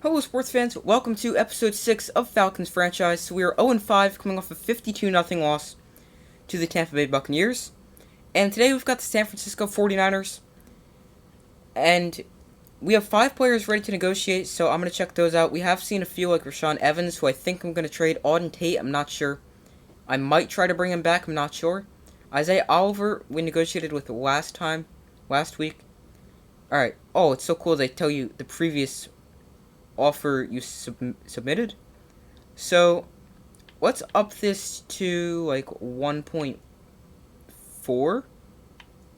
Hello, sports fans. Welcome to episode 6 of Falcons franchise. So we are 0-5, coming off a 52-0 loss to the Tampa Bay Buccaneers. And today we've got the San Francisco 49ers. And we have 5 players ready to negotiate, so I'm going to check those out. We have seen a few like Rashaan Evans, who I think I'm going to trade. Auden Tate, I'm not sure. I might try to bring him back, I'm not sure. Isaiah Oliver, we negotiated with last week. Alright. Oh, it's so cool they tell you the previous offer you submitted. So let's up this to like 1.4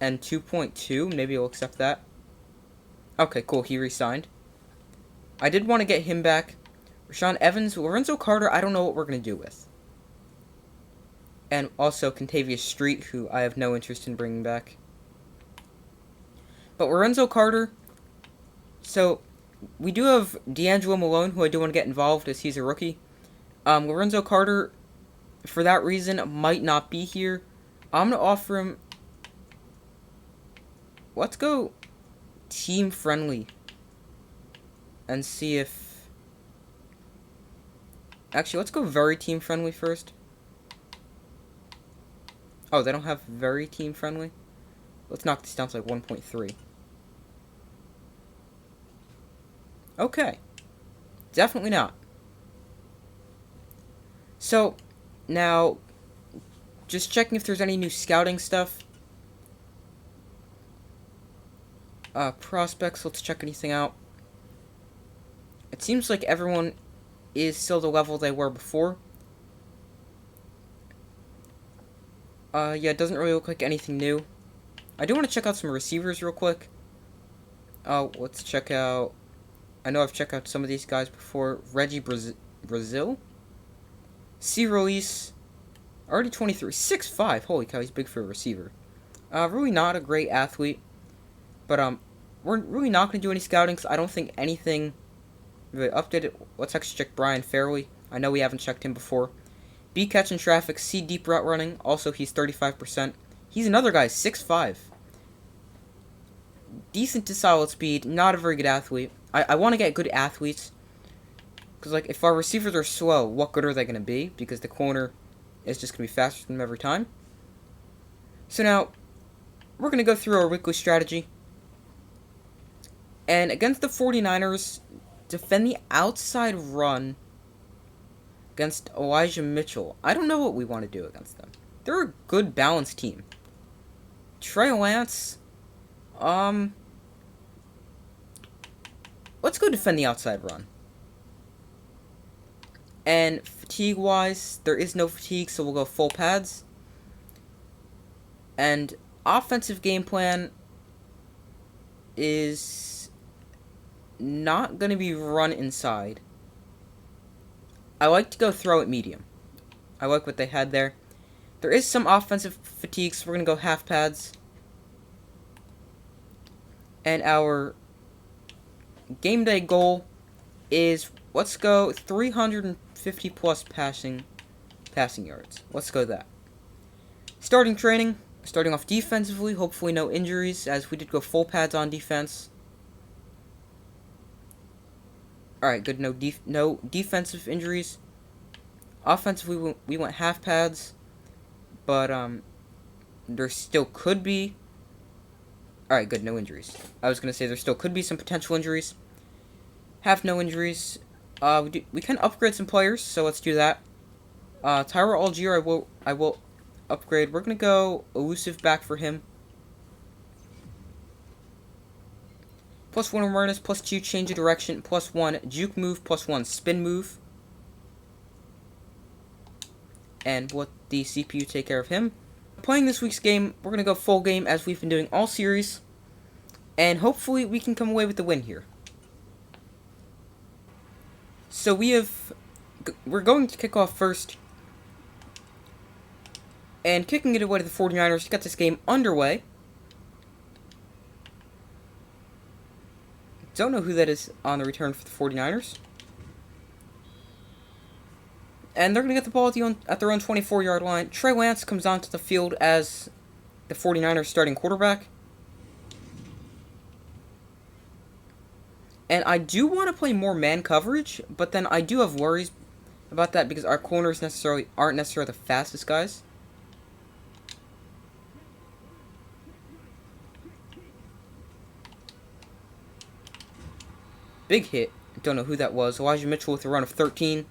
and 2.2. Maybe we'll accept that. Okay, cool. He re-signed. I did want to get him back. Rashaan Evans, Lorenzo Carter, I don't know what we're going to do with. And also Contavious Street, who I have no interest in bringing back. But Lorenzo Carter, so we do have D'Angelo Malone, who I do want to get involved as he's a rookie. Lorenzo Carter, for that reason, might not be here. I'm going to offer him... Let's go team-friendly. And see if... Actually, let's go very team-friendly first. Oh, they don't have very team-friendly? Let's knock this down to like 1.3. Okay. Definitely not. So, now, just checking if there's any new scouting stuff. Prospects, let's check anything out. It seems like everyone is still the level they were before. Yeah, it doesn't really look like anything new. I do want to check out some receivers real quick. Let's check out... I know I've checked out some of these guys before. Reggie Brazil. C. Release. Already 23. 6'5". Holy cow, he's big for a receiver. Really not a great athlete. But, we're really not going to do any scouting, because I don't think anything really updated. Let's actually check Brian Fairley. I know we haven't checked him before. B. Catching traffic. C. Deep route running. Also, he's 35%. He's another guy, 6'5". Decent to solid speed. Not a very good athlete. I want to get good athletes. Because, like, if our receivers are slow, what good are they going to be? Because the corner is just going to be faster than them every time. So now, we're going to go through our weekly strategy. And against the 49ers, defend the outside run against Elijah Mitchell. I don't know what we want to do against them. They're a good, balanced team. Trey Lance, let's go defend the outside run. And fatigue-wise, there is no fatigue, so we'll go full pads. And offensive game plan is not going to be run inside. I like to go throw at medium. I like what they had there. There is some offensive fatigue, so we're going to go half pads. And our game day goal is, let's go 350 plus passing yards. Let's go that. Starting training, starting off defensively, hopefully no injuries, as we did go full pads on defense. Alright, good, no defensive injuries. Offensively, we went half pads, but there still could be... Alright, good, no injuries. I was going to say there still could be some potential injuries. Have no injuries. We can upgrade some players, so let's do that. Tyra Algier, I will upgrade. We're going to go elusive back for him. +1 awareness, +2 change of direction, +1 juke move, +1 spin move. And let the CPU take care of him. Playing this week's game, we're going to go full game as we've been doing all series. And hopefully we can come away with the win here. So we're going to kick off first. And kicking it away to the 49ers to get this game underway. Don't know who that is on the return for the 49ers. And they're going to get the ball at their own 24-yard line. Trey Lance comes onto the field as the 49ers starting quarterback. And I do want to play more man coverage, but then I do have worries about that because our corners aren't necessarily the fastest guys. Big hit. Don't know who that was. Elijah Mitchell with a run of 13.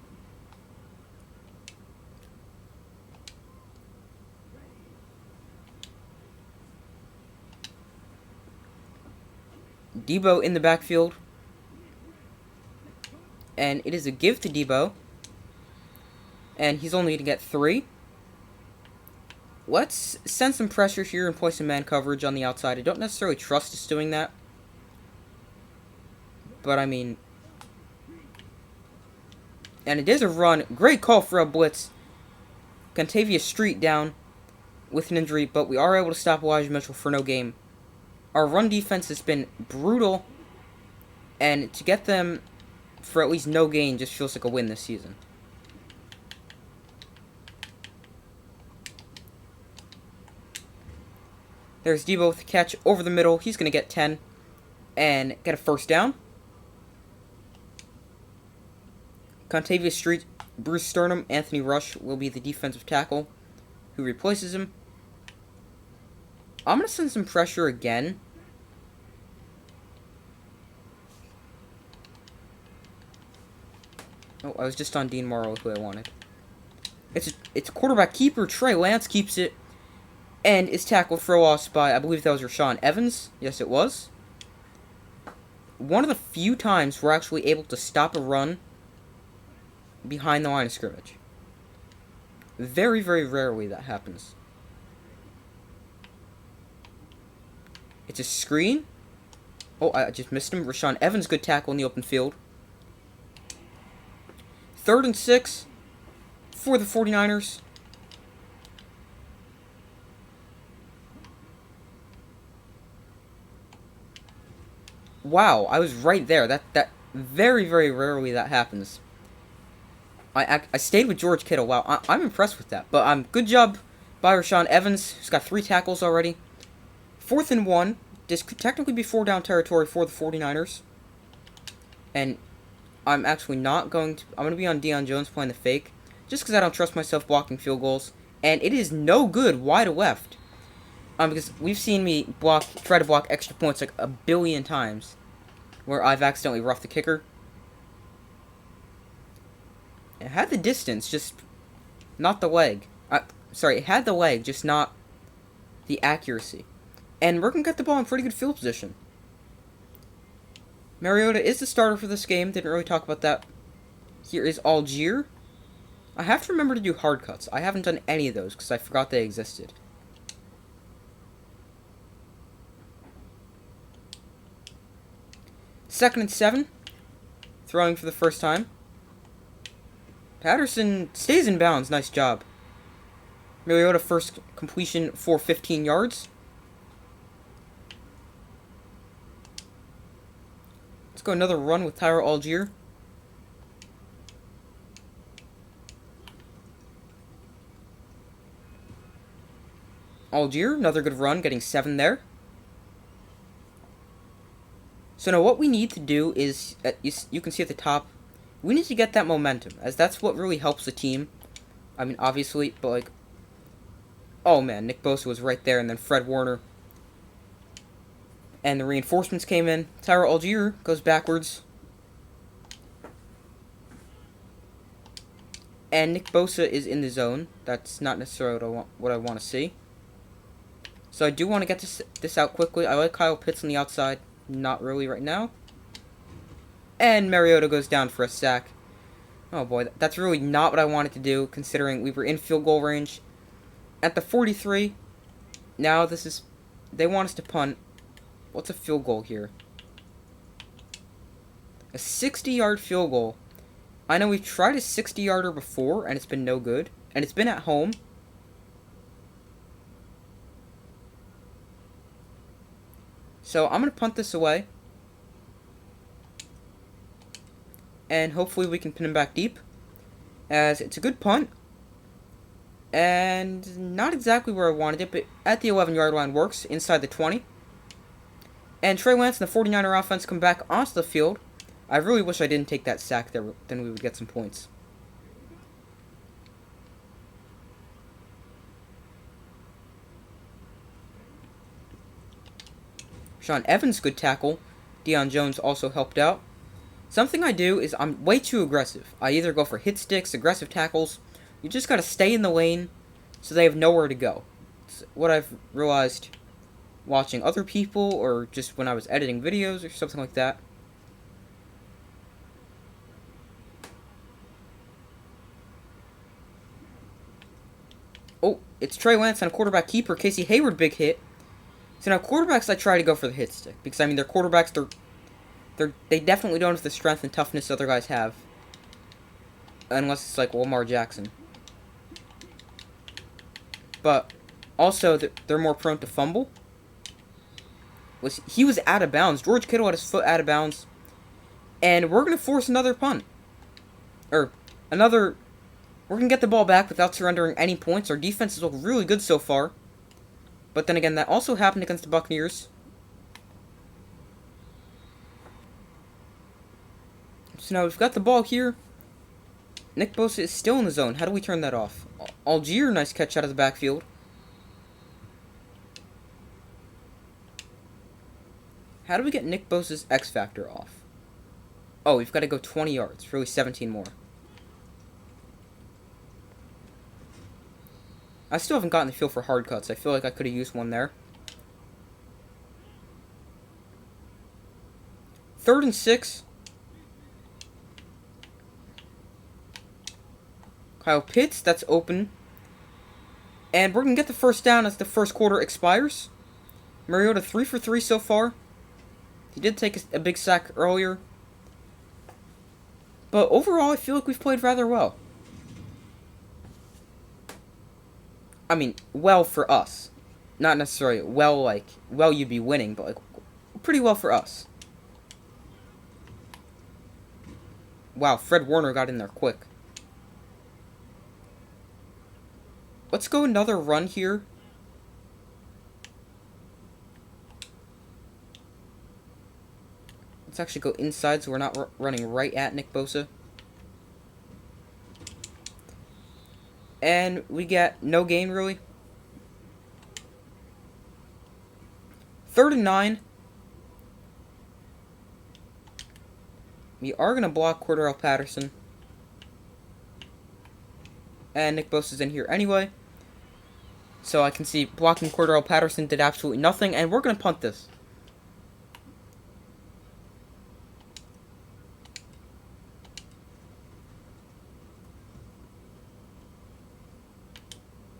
Debo in the backfield. And it is a give to Debo. And he's only going to get 3. Let's send some pressure here and play some man coverage on the outside. I don't necessarily trust us doing that. But I mean... And it is a run. Great call for a blitz. Contavious Street down with an injury, but we are able to stop Elijah Mitchell for no game. Our run defense has been brutal, and to get them for at least no gain just feels like a win this season. There's Debo with the catch over the middle. He's going to get 10 and get a first down. Contavious Street, Bruce Sternum, Anthony Rush will be the defensive tackle who replaces him. I'm going to send some pressure again. Oh, I was just on Dean Morrow who I wanted. It's quarterback keeper. Trey Lance keeps it and is tackled for a loss by, I believe that was Rashawn Evans. Yes, it was. One of the few times we're actually able to stop a run behind the line of scrimmage. Very, very rarely that happens. It's a screen. Oh, I just missed him. Rashawn Evans, good tackle in the open field. 3rd and 6 for the 49ers. Wow, I was right there. That very, very rarely that happens. I stayed with George Kittle. Wow, I'm impressed with that. But good job by Rashawn Evans, who's got 3 tackles already. 4th and 1. This could technically be 4-down territory for the 49ers. And I'm actually not going to... I'm going to be on Deion Jones playing the fake. Just because I don't trust myself blocking field goals. And it is no good wide left. Because we've seen me try to block extra points like a billion times. Where I've accidentally roughed the kicker. It had the distance, just not the leg. It had the leg, just not the accuracy. And we're going to get the ball in pretty good field position. Mariota is the starter for this game. Didn't really talk about that. Here is Algier. I have to remember to do hard cuts. I haven't done any of those because I forgot they existed. Second and 7. Throwing for the first time. Patterson stays in bounds. Nice job. Mariota first completion for 15 yards. Let's go another run with Tyler Algier. Algier, another good run, getting 7 there. So now what we need to do is, you can see at the top, we need to get that momentum, as that's what really helps the team. I mean, obviously, but like... Oh man, Nick Bosa was right there, and then Fred Warner. And the reinforcements came in. Tyler Algier goes backwards. And Nick Bosa is in the zone. That's not necessarily what I want to see. So I do want to get this out quickly. I like Kyle Pitts on the outside. Not really right now. And Mariota goes down for a sack. Oh boy, that's really not what I wanted to do, considering we were in field goal range. At the 43, now this is... They want us to punt. What's a field goal here? A 60-yard field goal. I know we've tried a 60-yarder before, and it's been no good. And it's been at home. So I'm going to punt this away. And hopefully we can pin him back deep. As it's a good punt. And not exactly where I wanted it, but at the 11-yard line works, inside the 20. And Trey Lance and the 49er offense come back onto the field I really wish I didn't take that sack there, then we would get some points. Sean Evans, good tackle. Deion Jones also helped out. Something I do is I'm way too aggressive. I either go for hit sticks, aggressive tackles. You just gotta stay in the lane so they have nowhere to go. It's what I've realized watching other people or just when I was editing videos or something like that. Oh, it's Trey Lance on a quarterback keeper. Casey Hayward, big hit. So now quarterbacks, I try to go for the hit stick because I mean they're quarterbacks. They definitely don't have the strength and toughness other guys have, unless it's like Lamar Jackson. But also they're more prone to fumble. He was out of bounds. George Kittle had his foot out of bounds, and we're gonna force another punt, or another. We're gonna get the ball back without surrendering any points. Our defenses look really good so far. But then again, that also happened against the Buccaneers. So now we've got the ball here. Nick Bosa is still in the zone. How do we turn that off? Algier, nice catch out of the backfield. How do we get Nick Bosa's X Factor off? Oh, we've got to go 20 yards. Really 17 more. I still haven't gotten the feel for hard cuts. I feel like I could have used one there. 3rd and 6. Kyle Pitts, that's open. And we're going to get the first down as the first quarter expires. Mariota 3 for 3 so far. He did take a big sack earlier. But overall, I feel like we've played rather well. I mean, well for us. Not necessarily well, like, well you'd be winning, but, like, pretty well for us. Wow, Fred Warner got in there quick. Let's go another run here. Let's actually go inside so we're not running right at Nick Bosa. And we get no gain, really. 3rd and 9. We are going to block Cordarrelle Patterson. And Nick Bosa's in here anyway. So I can see blocking Cordarrelle Patterson did absolutely nothing. And we're going to punt this.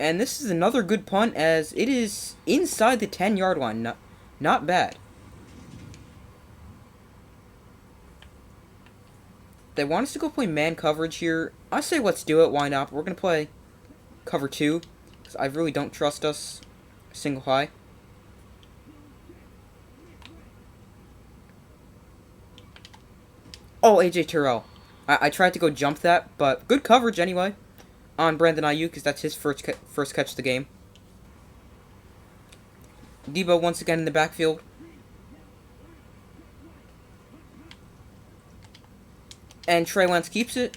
And this is another good punt as it is inside the 10-yard line. Not bad. They want us to go play man coverage here. I say let's do it. Why not? We're going to play cover 2. Because I really don't trust us single high. Oh, A.J. Terrell. I tried to go jump that, but good coverage anyway. On Brandon Ayuk, because that's his first catch of the game. Debo once again in the backfield. And Trey Lance keeps it.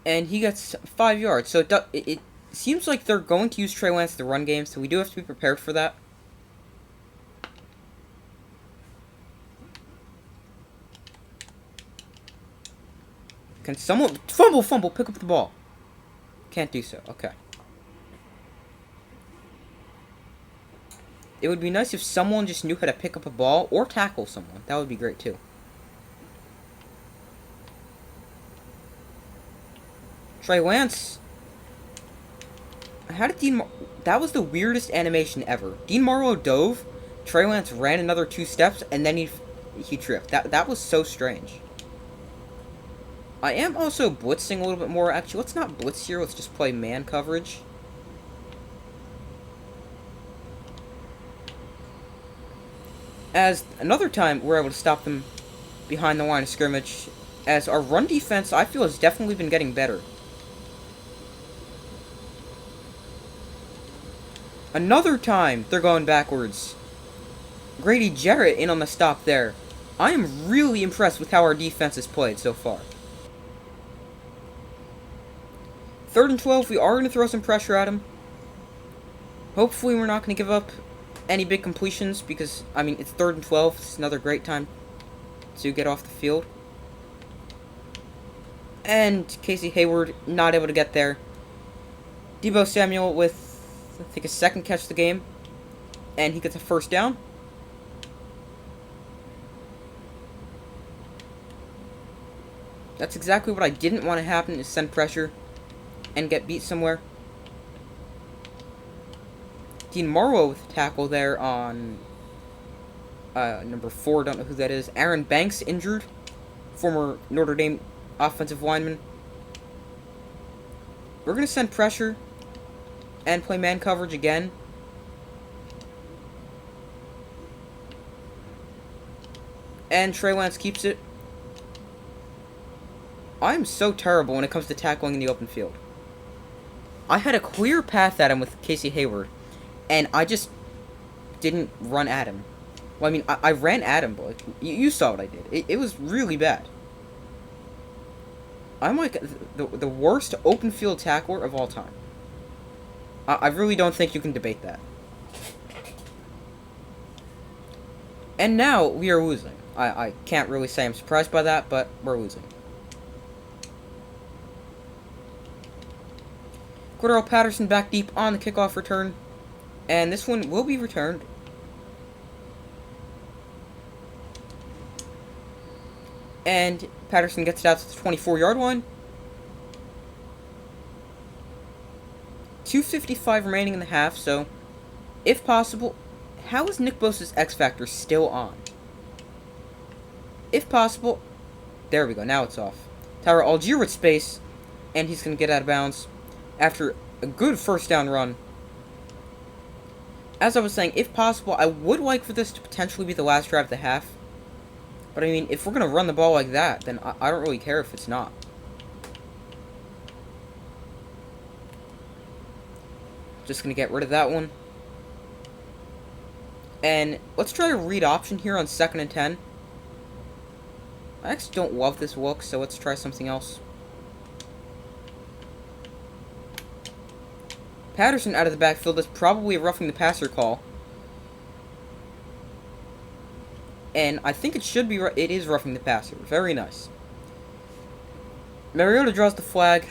And he gets 5 yards. So it seems like they're going to use Trey Lance in the run game, so we do have to be prepared for that. Can someone... Fumble! Pick up the ball. Can't do so. Okay. It would be nice if someone just knew how to pick up a ball or tackle someone. That would be great, too. Trey Lance. How did that was the weirdest animation ever. Dean Marlowe dove. Trey Lance ran another 2 steps, and then he tripped. That was so strange. I am also blitzing a little bit more. Actually, let's not blitz here. Let's just play man coverage. As another time, we're able to stop them behind the line of scrimmage. As our run defense, I feel, has definitely been getting better. Another time, they're going backwards. Grady Jarrett in on the stop there. I am really impressed with how our defense has played so far. 3rd and 12, we are going to throw some pressure at him. Hopefully we're not going to give up any big completions because, I mean, it's 3rd and 12. It's another great time to get off the field. And Casey Hayward not able to get there. Deebo Samuel with, I think, his 2nd catch of the game. And he gets a 1st down. That's exactly what I didn't want to happen, is send pressure and get beat somewhere. Dean Marlowe with a tackle there on number 4, don't know who that is. Aaron Banks injured, former Notre Dame offensive lineman. We're going to send pressure and play man coverage again. And Trey Lance keeps it. I'm so terrible when it comes to tackling in the open field. I had a clear path at him with Casey Hayward, and I just didn't run at him. Well, I mean, I ran at him, but you saw what I did. It was really bad. I'm like the worst open field tackler of all time. I really don't think you can debate that. And now we are losing. I can't really say I'm surprised by that, but we're losing. Cordell Patterson back deep on the kickoff return. And this one will be returned. And Patterson gets it out to the 24-yard line. 2:55 remaining in the half, so if possible, how is Nick Bosa's X Factor still on? If possible, there we go, now it's off. Tyler Algier with space, and he's going to get out of bounds after a good 1st down run. As I was saying, if possible, I would like for this to potentially be the last drive of the half. But I mean, if we're going to run the ball like that, then I don't really care if it's not. Just going to get rid of that one. And let's try a read option here on 2nd and 10. I actually don't love this look, so let's try something else. Patterson out of the backfield is probably a roughing the passer call. And I think it is roughing the passer. Very nice. Mariota draws the flag.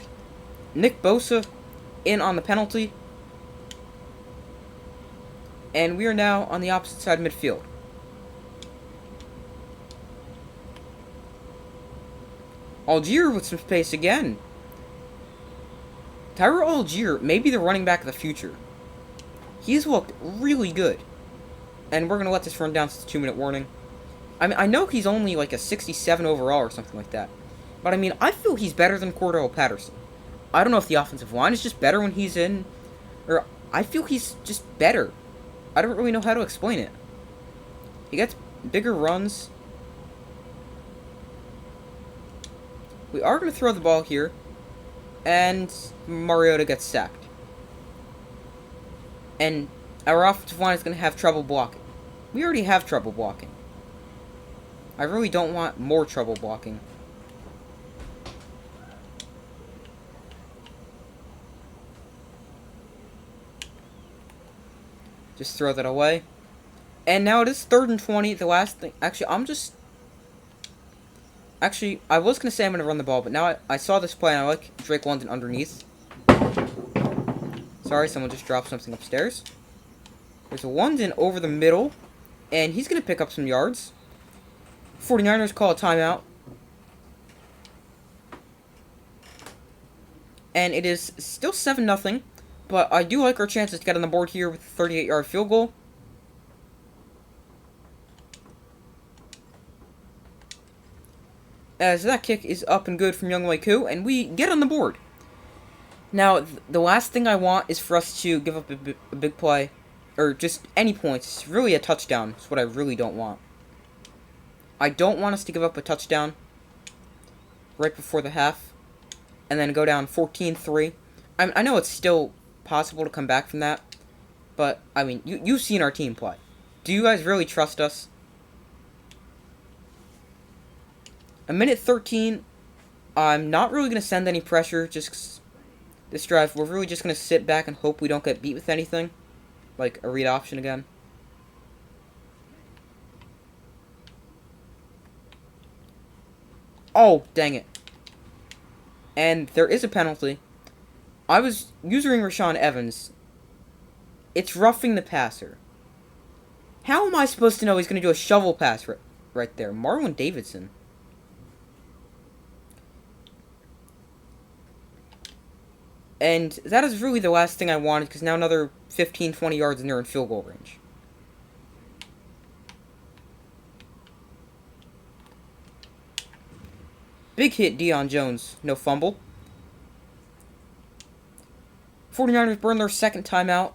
Nick Bosa in on the penalty. And we are now on the opposite side of midfield. Algier with some space again. Tyler Algier may be the running back of the future. He's looked really good. And we're going to let this run down to the 2-minute warning. I mean, I know he's only like a 67 overall or something like that. But I mean, I feel he's better than Cordell Patterson. I don't know if the offensive line is just better when he's in. Or I feel he's just better. I don't really know how to explain it. He gets bigger runs. We are going to throw the ball here. And Mariota gets sacked. And our offensive line is going to have trouble blocking. We already have trouble blocking. I really don't want more trouble blocking. Just throw that away. And now it is 3rd and 20. The last thing... Actually, I was going to say I'm going to run the ball, but now I saw this play and I like Drake London underneath. Sorry, someone just dropped something upstairs. There's a London over the middle, and he's going to pick up some yards. 49ers call a timeout. And it is still 7-0, but I do like our chances to get on the board here with a 38-yard field goal. As that kick is up and good from Younghoe Koo, and we get on the board. Now, the last thing I want is for us to give up a big play, or just any points. It's really a touchdown. It's what I really don't want. I don't want us to give up a touchdown right before the half, and then go down 14-3. I know it's still possible to come back from that, but, I mean, you've seen our team play. Do you guys really trust us? A minute 13. I'm not really going to send any pressure. Just 'cause this drive, we're really just going to sit back and hope we don't get beat with anything. Like a read option again. Oh, dang it. And there is a penalty. I was using Rashaan Evans. It's roughing the passer. How am I supposed to know he's going to do a shovel pass right there? Marlon Davidson. And that is really the last thing I wanted, because now another 15, 20 yards and they're in field goal range. Big hit, Deion Jones. No fumble. 49ers burn their second timeout.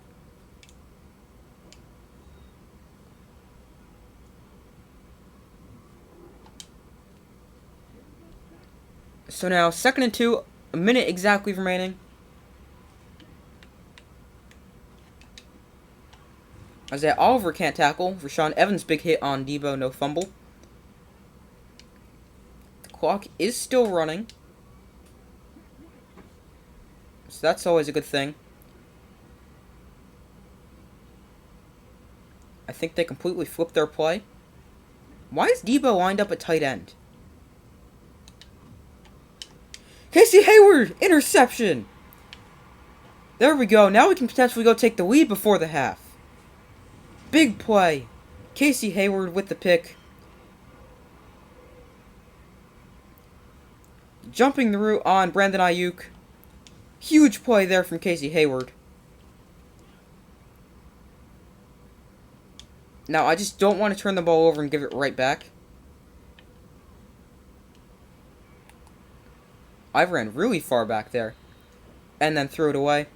So now, 2nd and 2, a minute exactly remaining. Isaiah Oliver can't tackle. Rashaan Evans, big hit on Debo, no fumble. The clock is still running. So that's always a good thing. I think they completely flipped their play. Why is Debo lined up at tight end? Casey Hayward! Interception! There we go. Now we can potentially go take the lead before the half. Big play. Casey Hayward with the pick. Jumping the route on Brandon Ayuk. Huge play there from Casey Hayward. Now, I just don't want to turn the ball over and give it right back. I ran really far back there. And then threw it away.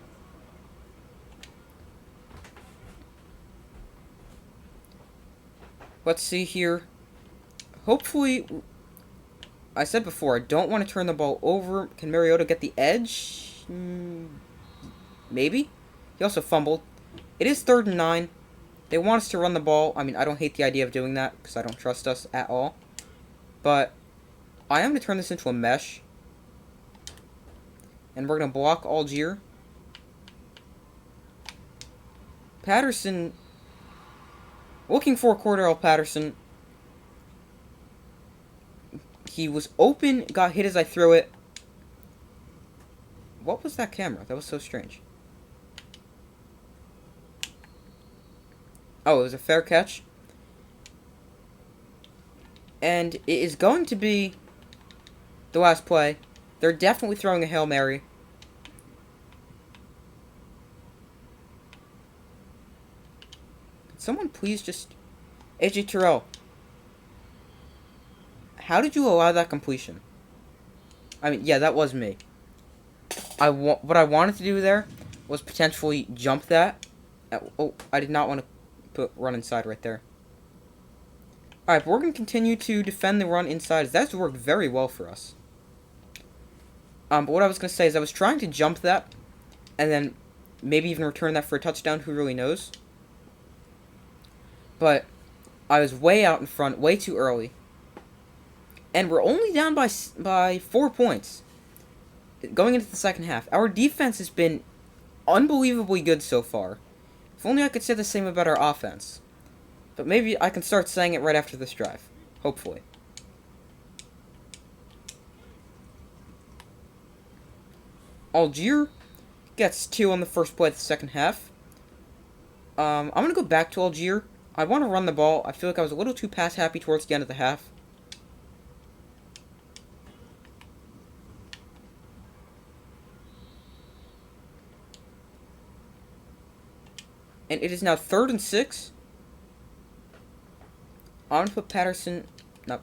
Let's see here. Hopefully, I said before, I don't want to turn the ball over. Can Mariota get the edge? Maybe. He also fumbled. It is 3rd and 9. They want us to run the ball. I mean, I don't hate the idea of doing that because I don't trust us at all. But I am going to turn this into a mesh. And we're going to block Algier. Patterson. Looking for Cordell Patterson. He was open, got hit as I threw it. What was that camera? That was so strange. Oh, it was a fair catch. And it is going to be the last play. They're definitely throwing a Hail Mary. Could someone please just... AJ Terrell. How did you allow that completion? I mean, yeah, that was me. What I wanted to do there was potentially jump that. Oh, I did not want to run inside right there. Alright, but we're going to continue to defend the run inside. That's worked very well for us. But what I was going to say is I was trying to jump that, and then maybe even return that for a touchdown, who really knows. But I was way out in front, way too early. And we're only down by 4 points going into the second half. Our defense has been unbelievably good so far. If only I could say the same about our offense. But maybe I can start saying it right after this drive. Hopefully. Algier gets 2 on the first play of the second half. I'm going to go back to Algier. I want to run the ball. I feel like I was a little too pass happy towards the end of the half. And it is now 3rd and 6. I'm going to put Patterson... No.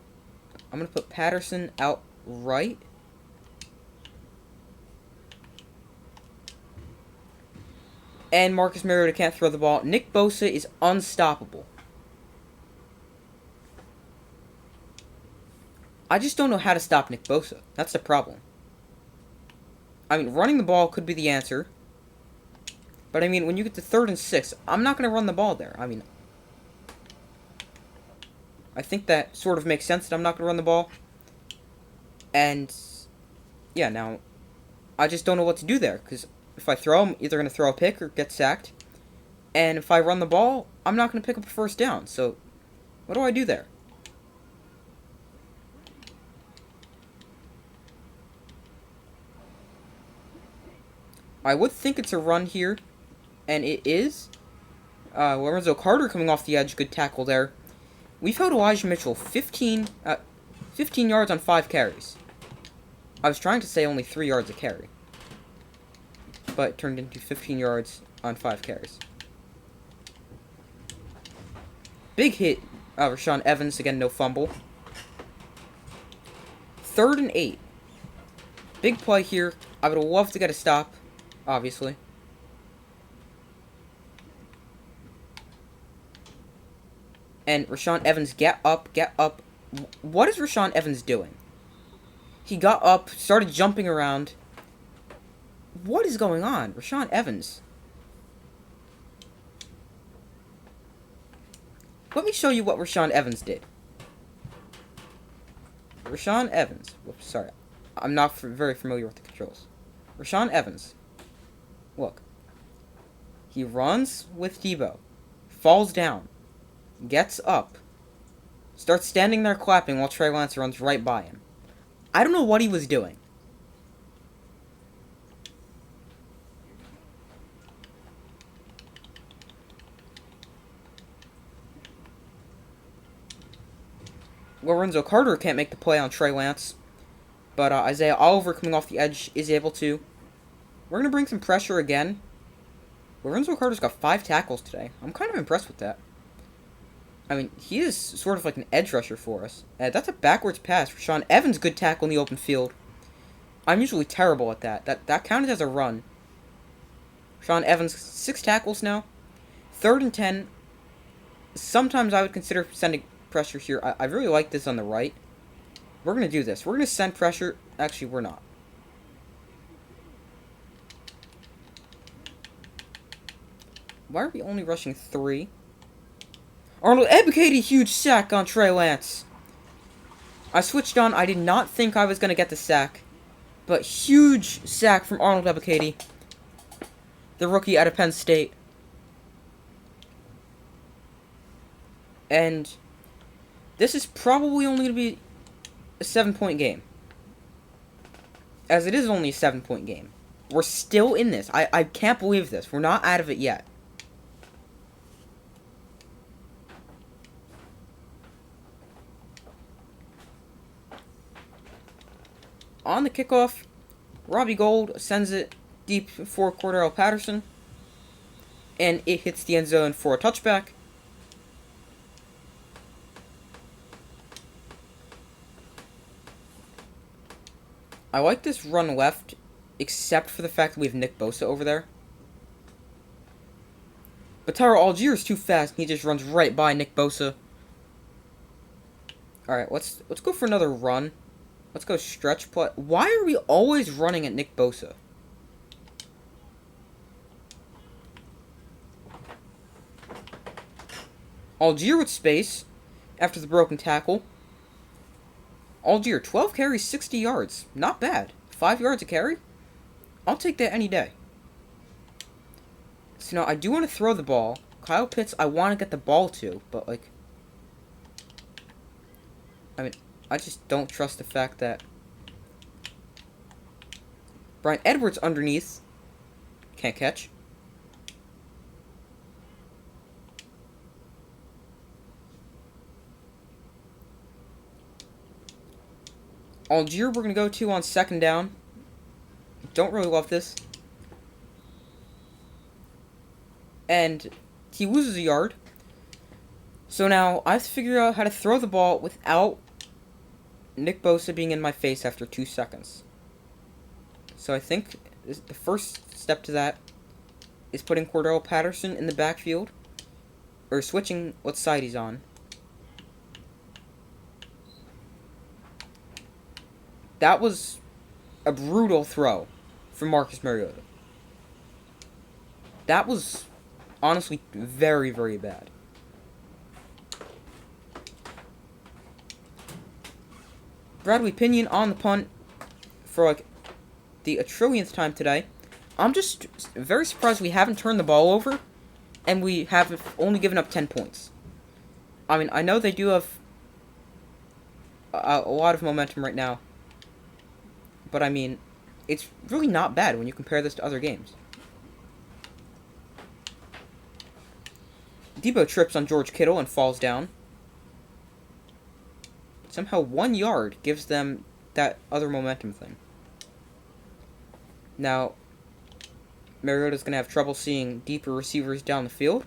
I'm going to put Patterson out right. And Marcus Mariota can't throw the ball. Nick Bosa is unstoppable. I just don't know how to stop Nick Bosa. That's the problem. I mean, running the ball could be the answer. But I mean, when you get to 3rd and 6, I'm not going to run the ball there. I mean, I think that sort of makes sense that I'm not going to run the ball. And, yeah, now, I just don't know what to do there. Because if I throw, I'm either going to throw a pick or get sacked. And if I run the ball, I'm not going to pick up a first down. So, what do I do there? I would think it's a run here, and it is. Lorenzo Carter coming off the edge, good tackle there. We've held Elijah Mitchell 15 yards on 5 carries. I was trying to say only 3 yards a carry, but it turned into 15 yards on 5 carries. Big hit, Rashaan Evans, again, no fumble. 3rd and 8. Big play here. I would love to get a stop, obviously. And Rashaan Evans, get up, get up. What is Rashaan Evans doing? He got up, started jumping around. What is going on? Rashaan Evans. Let me show you what Rashaan Evans did. Rashaan Evans. Whoops, sorry. I'm not very familiar with the controls. Rashaan Evans. Look. He runs with Debo. Falls down. Gets up. Starts standing there clapping while Trey Lance runs right by him. I don't know what he was doing. Lorenzo Carter can't make the play on Trey Lance, but Isaiah Oliver coming off the edge is able to. We're going to bring some pressure again. Lorenzo Carter's got 5 tackles today. I'm kind of impressed with that. I mean, he is sort of like an edge rusher for us. That's a backwards pass. Rashaan Evans, good tackle in the open field. I'm usually terrible at that. That counted as a run. Rashaan Evans, 6 tackles now. 3rd and 10. Sometimes I would consider sending pressure here. I really like this on the right. We're going to do this. We're going to send pressure. Actually, we're not. Why are we only rushing 3? Arnold Ebiketie, huge sack on Trey Lance. I switched on. I did not think I was going to get the sack. But huge sack from Arnold Ebiketie, the rookie out of Penn State. And this is probably only going to be a 7-point game. As it is only a 7-point game. We're still in this. I can't believe this. We're not out of it yet. On the kickoff, Robbie Gould sends it deep for Cordell Patterson. And it hits the end zone for a touchback. I like this run left, except for the fact that we have Nick Bosa over there. But Tyler Algier is too fast, and he just runs right by Nick Bosa. Alright, let's go for another run. Let's go stretch play. Why are we always running at Nick Bosa? Algier with space after the broken tackle. Algier, 12 carries, 60 yards. Not bad. 5 yards a carry? I'll take that any day. So now, I do want to throw the ball. Kyle Pitts, I want to get the ball to, but, like, I mean, I just don't trust the fact that Brian Edwards underneath can't catch. Algier we're going to go to on 2nd down. Don't really love this. And he loses a yard. So now I have to figure out how to throw the ball without Nick Bosa being in my face after 2 seconds. So I think the first step to that is putting Cordell Patterson in the backfield. Or switching what side he's on. That was a brutal throw from Marcus Mariota. That was honestly very, very bad. Bradley Pinion on the punt for like the trillionth time today. I'm just very surprised we haven't turned the ball over, and we have only given up 10 points. I mean, I know they do have a lot of momentum right now, but I mean, it's really not bad when you compare this to other games. Debo trips on George Kittle and falls down. Somehow 1 yard gives them that other momentum thing. Now, Mariota's going to have trouble seeing deeper receivers down the field.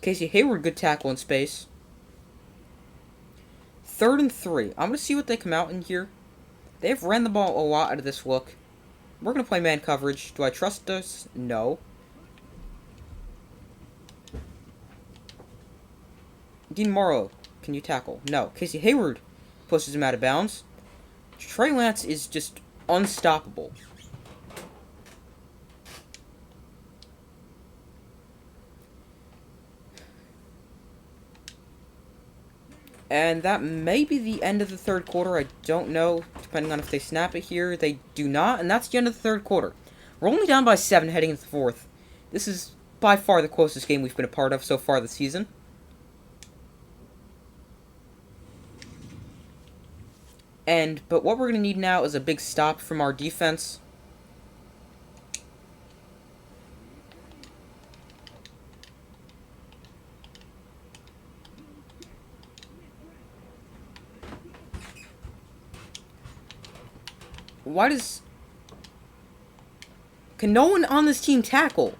Casey Hayward, good tackle in space. 3rd and 3. I'm going to see what they come out in here. They've ran the ball a lot out of this look. We're going to play man coverage. Do I trust this? No. Dean Morrow, can you tackle? No. Casey Hayward pushes him out of bounds. Trey Lance is just unstoppable. And that may be the end of the 3rd quarter. I don't know, depending on if they snap it here. They do not, and that's the end of the 3rd quarter. We're only down by 7 heading into the 4th. This is by far the closest game we've been a part of so far this season. But what we're going to need now is a big stop from our defense. Why does... Can no one on this team tackle?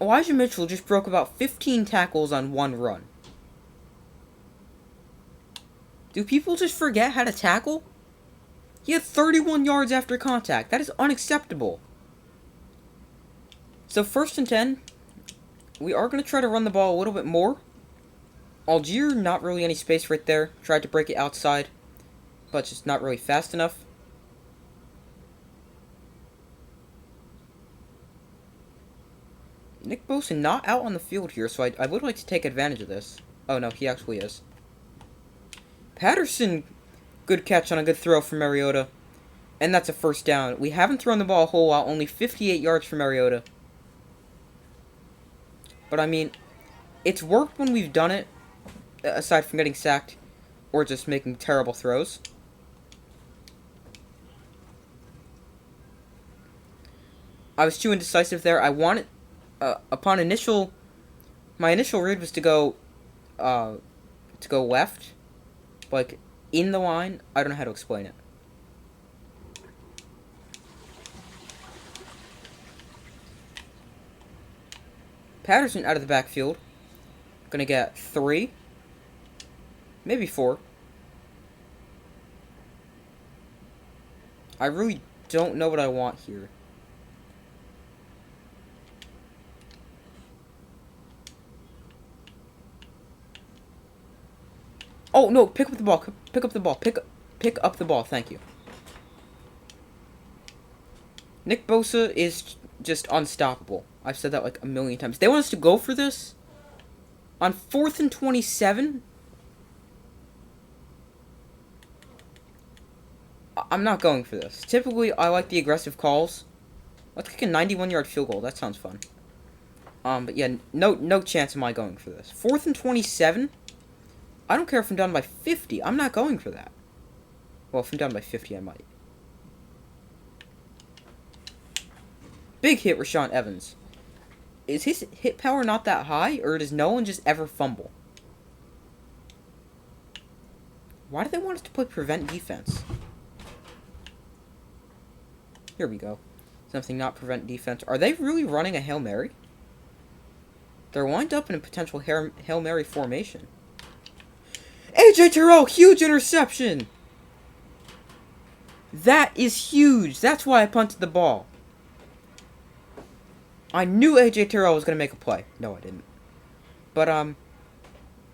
Elijah Mitchell just broke about 15 tackles on 1 run. Do people just forget how to tackle? He had 31 yards after contact. That is unacceptable. So 1st and 10. We are going to try to run the ball a little bit more. Algier, not really any space right there. Tried to break it outside, but just not really fast enough. Nick Bosa not out on the field here, so I would like to take advantage of this. Oh no, he actually is. Patterson, good catch on a good throw from Mariota. And that's a 1st down. We haven't thrown the ball a whole lot, only 58 yards for Mariota. But I mean, it's worked when we've done it, aside from getting sacked or just making terrible throws. I was too indecisive there. I wanted, my initial read was to go left, like in the line. I don't know how to explain it. Patterson out of the backfield. Gonna get 3, maybe 4. I really don't know what I want here. Oh, no, pick up the ball. Pick up the ball. Pick up the ball. Thank you. Nick Bosa is just unstoppable. I've said that like a million times. They want us to go for this on 4th and 27. I'm not going for this. Typically, I like the aggressive calls. Let's kick a 91-yard field goal. That sounds fun. But yeah, no chance am I going for this. 4th and 27. I don't care if I'm down by 50. I'm not going for that. Well, if I'm down by 50, I might. Big hit, Rashaan Evans. Is his hit power not that high, or does no one just ever fumble? Why do they want us to play prevent defense? Here we go. Something not prevent defense. Are they really running a Hail Mary? They're lined up in a potential Hail Mary formation. AJ Terrell, huge interception! That is huge. That's why I punted the ball. I knew AJ Terrell was going to make a play. No, I didn't. But,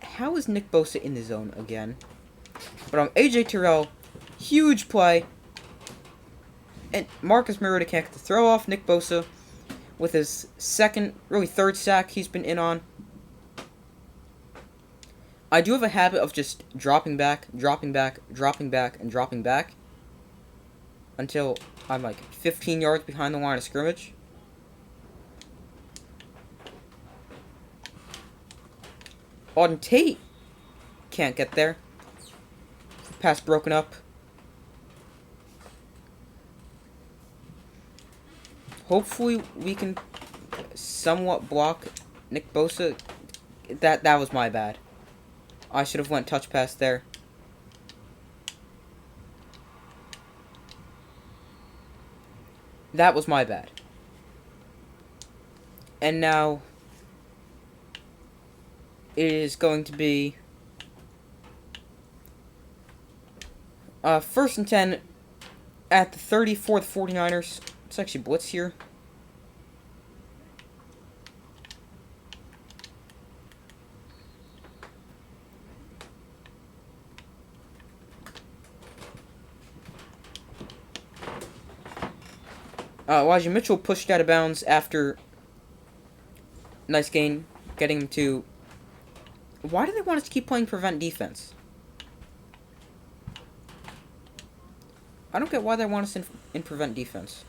how is Nick Bosa in the zone again? But, AJ Terrell, huge play. And Marcus Mariota can't get the throw off. Nick Bosa with his second, really third sack he's been in on. I do have a habit of just dropping back, dropping back, dropping back, and dropping back until I'm like 15 yards behind the line of scrimmage. Auden Tate can't get there. Pass broken up. Hopefully we can somewhat block Nick Bosa. That was my bad. I should have went touch pass there. That was my bad. And now it is going to be 1st and 10 at the 30 for the 49ers. Let's actually blitz here. Elijah Mitchell pushed out of bounds after nice gain, getting him to... Why do they want us to keep playing prevent defense? I don't get why they want us in prevent defense.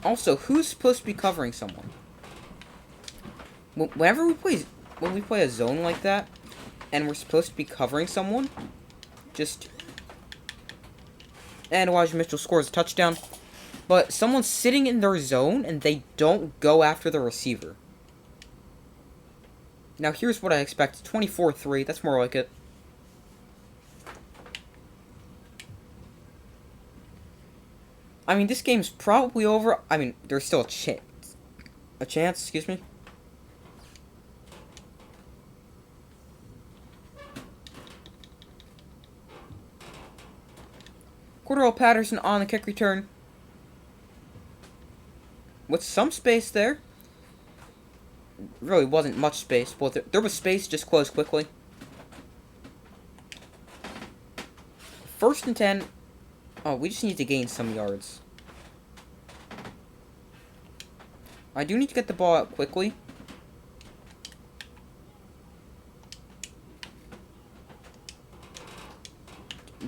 Also, who's supposed to be covering someone? Whenever when we play a zone like that, and we're supposed to be covering someone, and Elijah Mitchell scores a touchdown, but someone's sitting in their zone, and they don't go after the receiver. Now, here's what I expect. 24-3, that's more like it. I mean, this game's probably over. I mean, there's still a chance, excuse me. Cordell Patterson on the kick return. With some space there. Really wasn't much space. Well, there was space, just closed quickly. 1st and 10. Oh, we just need to gain some yards. I do need to get the ball out quickly.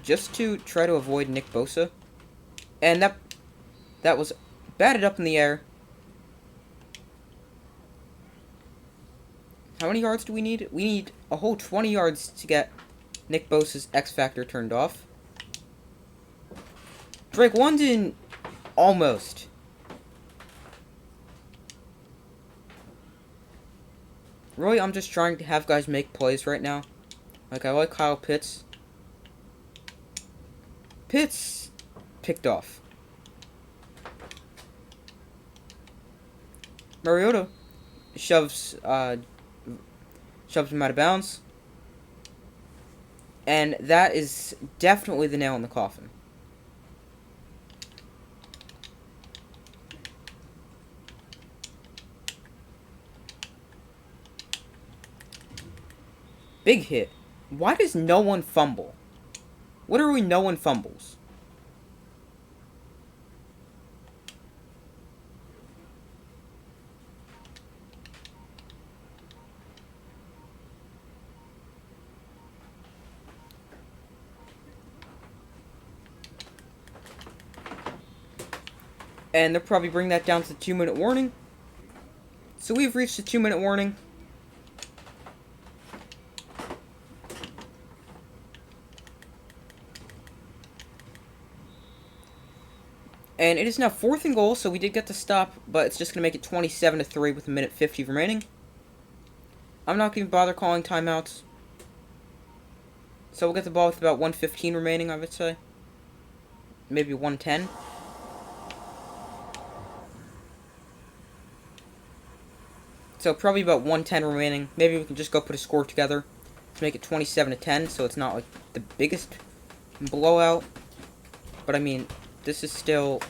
Just to try to avoid Nick Bosa. And that was batted up in the air. How many yards do we need? We need a whole 20 yards to get Nick Bosa's X Factor turned off. Drake London, almost. Really, I'm just trying to have guys make plays right now. Like, I like Kyle Pitts. Pitts picked off. Mariota shoves him out of bounds. And that is definitely the nail in the coffin. Big hit. Why does no one fumble? Literally no one fumbles. And they'll probably bring that down to the 2-minute warning. So we've reached the 2-minute warning. And it is now 4th and goal, so we did get to stop, but it's just going to make it 27-3 with 1:50 remaining. I'm not going to bother calling timeouts. So we'll get the ball with about 1:15 remaining, I would say. Maybe 1:10. So probably about 1:10 remaining. Maybe we can just go put a score together to make it 27-10, so it's not like the biggest blowout. But I mean, this is still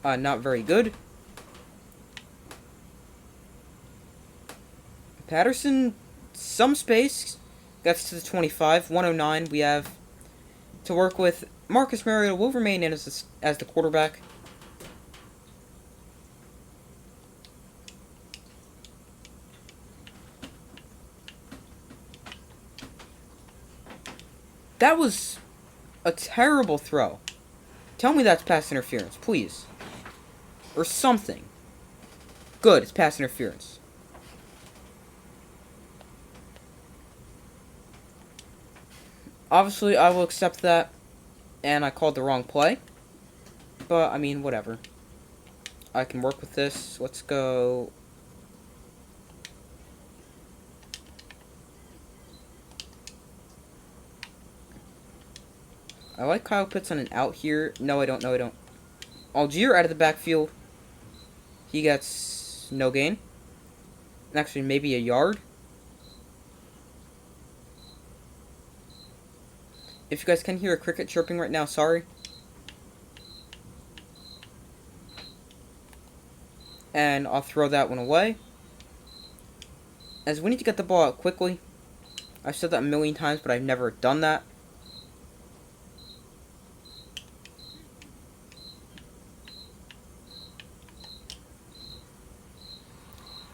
not very good. Patterson some space. Gets to the 25. 109. We have to work with. Marcus Mariota will remain in as the quarterback. That was a terrible throw. Tell me that's pass interference, please. Or something. Good, it's pass interference. Obviously, I will accept that. And I called the wrong play. But, I mean, whatever. I can work with this. Let's go. I like Kyle Pitts on an out here. No, I don't. No, I don't. Algier out of the backfield. He gets no gain. Actually, maybe a yard. If you guys can hear a cricket chirping right now, sorry. And I'll throw that one away. As we need to get the ball out quickly. I've said that a million times, but I've never done that.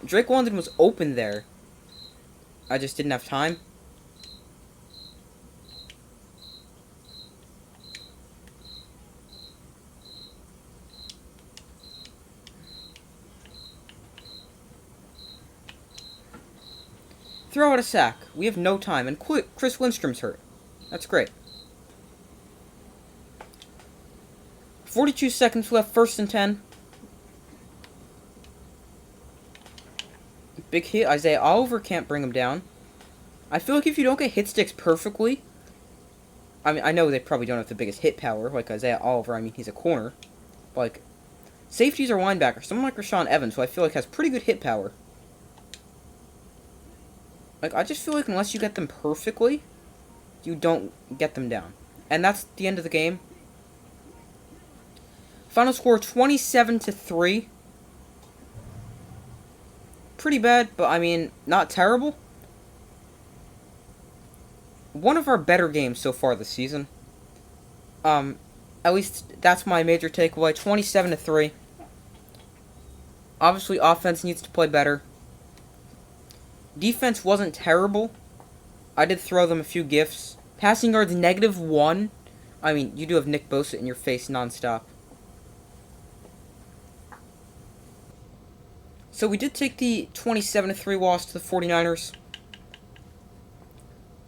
Drake London was open there. I just didn't have time. Throw out a sack. We have no time. And Chris Lindstrom's hurt. That's great. 42 seconds left. 1st and 10. Big hit. Isaiah Oliver can't bring him down. I feel like if you don't get hit sticks perfectly... I mean, I know they probably don't have the biggest hit power, like Isaiah Oliver. I mean, he's a corner. But, like, safeties or linebackers. Someone like Rashaan Evans, who I feel like has pretty good hit power. Like, I just feel like unless you get them perfectly, you don't get them down. And that's the end of the game. Final score, 27-3. Pretty bad, but I mean, not terrible. One of our better games so far this season. At least that's my major takeaway. 27-3. Obviously, offense needs to play better. Defense wasn't terrible. I did throw them a few gifts. Passing yards, -1. I mean, you do have Nick Bosa in your face nonstop. So we did take the 27-3 loss to the 49ers.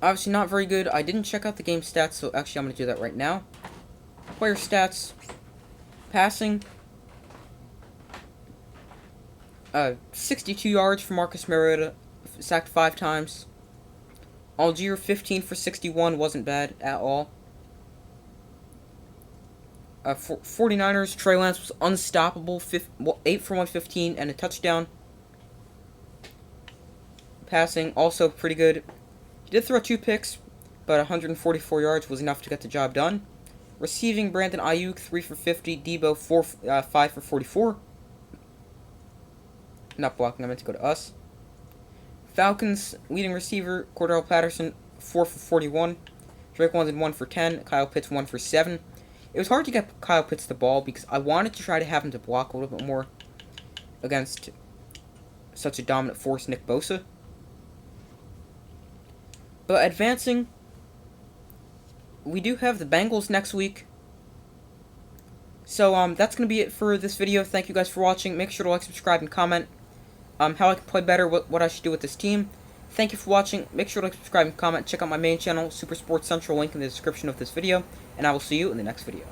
Obviously not very good. I didn't check out the game stats, so actually I'm going to do that right now. Player stats. Passing. 62 yards for Marcus Mariota. Sacked 5 times. Algier 15 for 61. Wasn't bad at all. 49ers, Trey Lance was unstoppable. 8 for 115 and a touchdown. Passing, also pretty good. He did throw 2 picks, but 144 yards was enough to get the job done. Receiving, Brandon Ayuk, 3 for 50. Debo, 5 for 44. Not blocking, I meant to go to us. Falcons, leading receiver, Cordell Patterson, 4 for 41. Drake London, 1 for 10. Kyle Pitts, 1 for 7. It was hard to get Kyle Pitts the ball because I wanted to try to have him to block a little bit more against such a dominant force, Nick Bosa. But advancing, we do have the Bengals next week. So that's going to be it for this video. Thank you guys for watching. Make sure to like, subscribe, and comment how I can play better, what I should do with this team. Thank you for watching. Make sure to like, subscribe, and comment. Check out my main channel, Super Sports Central, link in the description of this video. And I will see you in the next video.